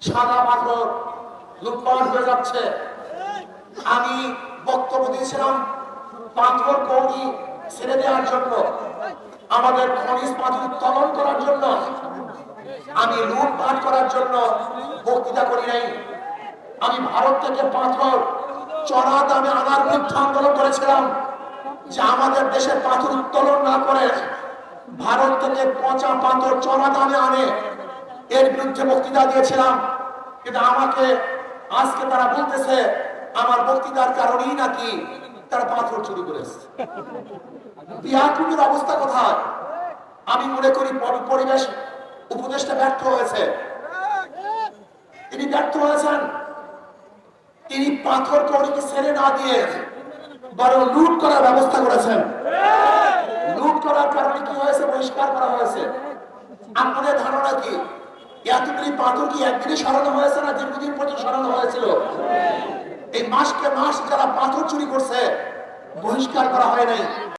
সাদা পাথর লুটপাট হয়ে যাচ্ছে। আমি বক্তব্য দিয়েছিলাম পাথর কৌড়ি ছেড়ে দেওয়ার জন্য, আমাদের খনিজ পাথর উত্তোলন করার জন্য। আমি লুটপাট করার জন্য বক্তৃতা করি নাই। আমি ভারত থেকে পাথর চড়া দামে আনার বিরুদ্ধে আন্দোলন করেছিলাম, যে আমাদের দেশে পাথর উত্তোলন না করে ভারত থেকে পচা পাথর চড়া দামে আনে, এর বিরুদ্ধে বক্তৃতা দিয়েছিলাম। কিন্তু আমাকে আজকে তারা বলতেছে আমার বক্তৃতার কারণেই নাকি তারা পাথর চুরি করেছে। বিহারপুরের অবস্থা কোথায়? আমি মনে করি পরিবেশ উপদেষ্টা ব্যর্থ হয়েছে। তিনি ব্যর্থ হয়েছেন। তিনি পাথর কৌড়িকে ছেড়ে না দিয়ে বরং লুট করার ব্যবস্থা করেছেন। লুট করার কারণে কি হয়েছে? বহিষ্কার করা হয়েছে। আপনাদের ধারণা কি এতগুলি পাথর কি একদিনে সরানো হয়েছে না দীর্ঘদিন পর্যন্ত সরানো হয়েছিল? এই মাসকে মাস যারা পাথর চুরি করছে বহিষ্কার করা হয় নাই।